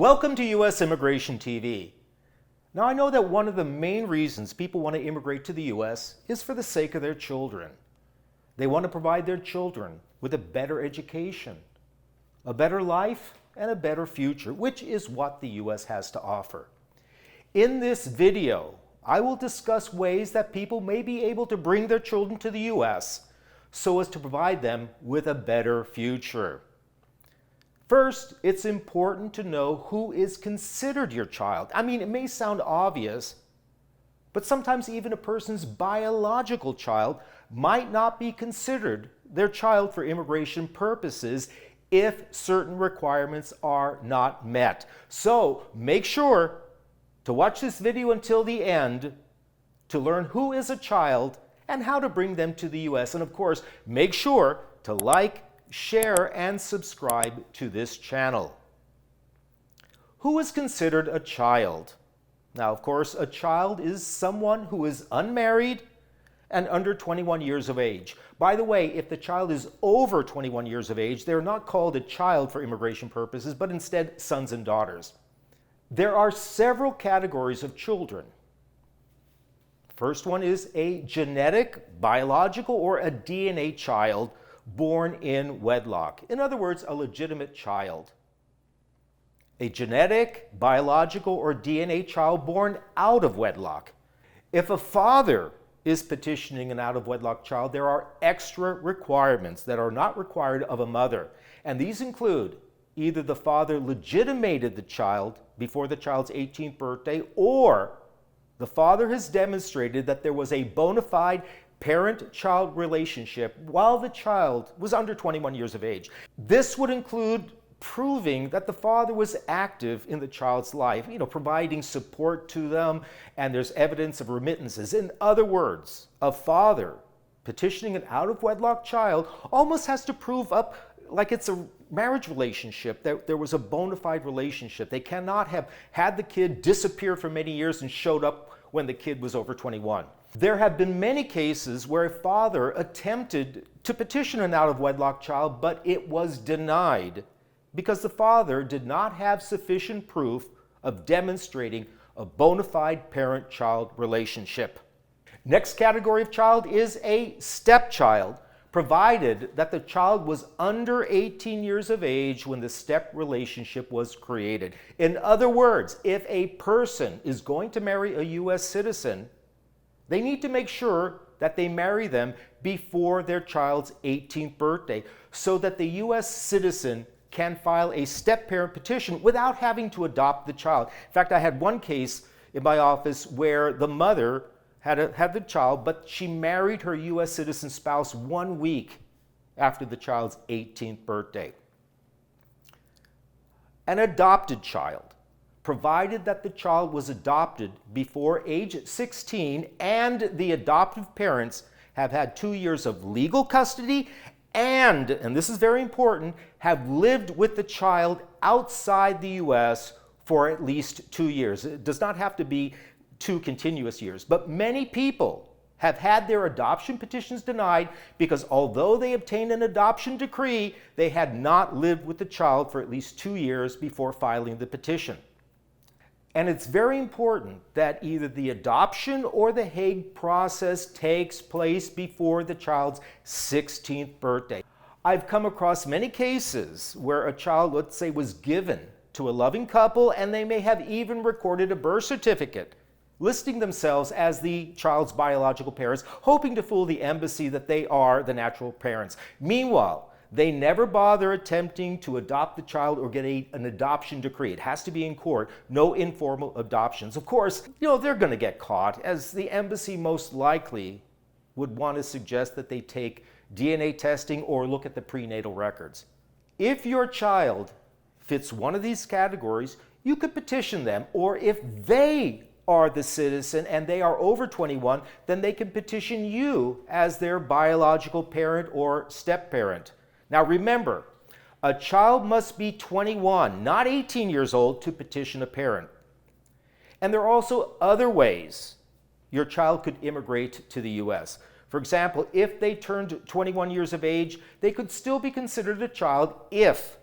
Welcome to U.S. Immigration TV. Now, I know that one of the main reasons people want to immigrate to the U.S. is for the sake of their children. They want to provide their children with a better education, a better life, and a better future, which is what the U.S. has to offer. In this video, I will discuss ways that people may be able to bring their children to the U.S. so as to provide them with a better future. First, it's important to know who is considered your child. I mean, it may sound obvious, but sometimes even a person's biological child might not be considered their child for immigration purposes if certain requirements are not met. So make sure to watch this video until the end to learn who is a child and how to bring them to the U.S. And of course, make sure to like, share, and subscribe to this channel. Who is considered a child? Now, of course, a child is someone who is unmarried and under 21 years of age. By the way, if the child is over 21 years of age, they're not called a child for immigration purposes, but instead sons and daughters. There are several categories of children. First one is a genetic, biological, or a DNA child born in wedlock. In other words, a legitimate child. A genetic, biological, or DNA child born out of wedlock. If a father is petitioning an out-of-wedlock child, there are extra requirements that are not required of a mother. And these include either the father legitimated the child before the child's 18th birthday, or the father has demonstrated that there was a bona fide parent-child relationship while the child was under 21 years of age. This would include proving that the father was active in the child's life, providing support to them, and there's evidence of remittances. In other words, a father petitioning an out-of-wedlock child almost has to prove up like it's a marriage relationship, that there was a bona fide relationship. They cannot have had the kid disappear for many years and showed up when the kid was over 21. There have been many cases where a father attempted to petition an out-of-wedlock child, but it was denied because the father did not have sufficient proof of demonstrating a bona fide parent-child relationship. Next category of child is a stepchild, provided that the child was under 18 years of age when the step relationship was created. In other words, if a person is going to marry a U.S. citizen, they need to make sure that they marry them before their child's 18th birthday so that the U.S. citizen can file a step-parent petition without having to adopt the child. In fact, I had one case in my office where the mother had the child, but she married her U.S. citizen spouse 1 week after the child's 18th birthday. An adopted child, provided that the child was adopted before age 16 and the adoptive parents have had 2 years of legal custody and this is very important, have lived with the child outside the U.S. for at least 2 years. It does not have to be 2 continuous years, but many people have had their adoption petitions denied because although they obtained an adoption decree, they had not lived with the child for at least 2 years before filing the petition. And it's very important that either the adoption or the Hague process takes place before the child's 16th birthday. I've come across many cases where a child, let's say, was given to a loving couple and they may have even recorded a birth certificate listing themselves as the child's biological parents, hoping to fool the embassy that they are the natural parents. Meanwhile, they never bother attempting to adopt the child or get an adoption decree. It has to be in court, no informal adoptions. Of course, they're going to get caught, as the embassy most likely would want to suggest that they take DNA testing or look at the prenatal records. If your child fits one of these categories, you could petition them, or if they are the citizen and they are over 21, then they can petition you as their biological parent or step-parent. Now remember, a child must be 21, not 18 years old, to petition a parent. And there are also other ways your child could immigrate to the U.S. For example, if they turned 21 years of age, they could still be considered a child if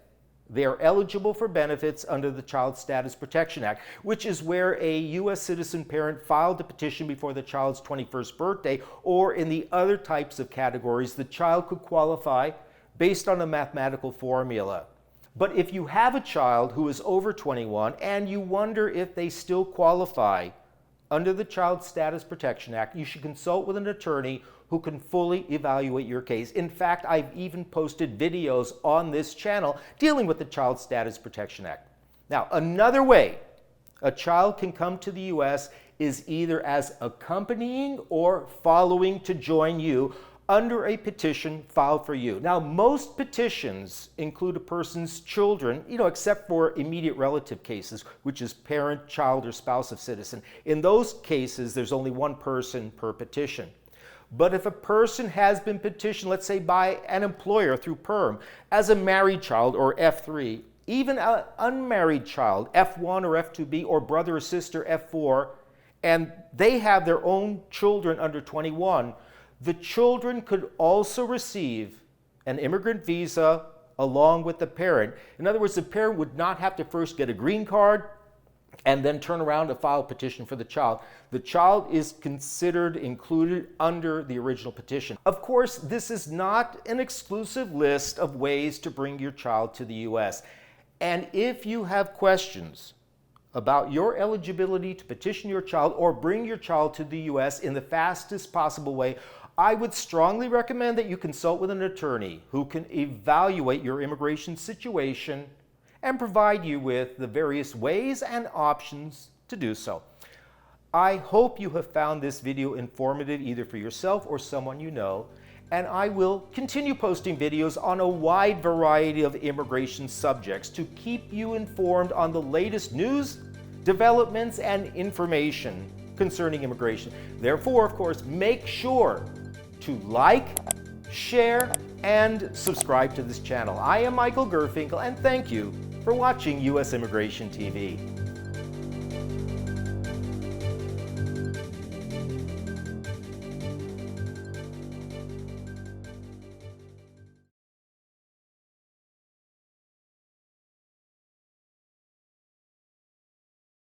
they are eligible for benefits under the Child Status Protection Act, which is where a U.S. citizen parent filed a petition before the child's 21st birthday, or in the other types of categories, the child could qualify based on a mathematical formula. But if you have a child who is over 21 and you wonder if they still qualify under the Child Status Protection Act, you should consult with an attorney who can fully evaluate your case. In fact, I've even posted videos on this channel dealing with the Child Status Protection Act. Now, another way a child can come to the U.S. is either as accompanying or following to join you under a petition filed for you. Now, most petitions include a person's children, except for immediate relative cases, which is parent, child, or spouse of citizen. In those cases, there's only one person per petition. But if a person has been petitioned, let's say by an employer through PERM, as a married child or F3, even an unmarried child, F1 or F2B, or brother or sister, F4, and they have their own children under 21, the children could also receive an immigrant visa along with the parent. In other words, the parent would not have to first get a green card and then turn around to file a petition for the child. The child is considered included under the original petition. Of course, this is not an exclusive list of ways to bring your child to the U.S. And if you have questions about your eligibility to petition your child or bring your child to the U.S. in the fastest possible way, I would strongly recommend that you consult with an attorney who can evaluate your immigration situation and provide you with the various ways and options to do so. I hope you have found this video informative either for yourself or someone you know, and I will continue posting videos on a wide variety of immigration subjects to keep you informed on the latest news, developments, and information concerning immigration. Therefore, of course, make sure to like, share, and subscribe to this channel. I am Michael Gurfinkel, and thank you for watching U.S. Immigration TV.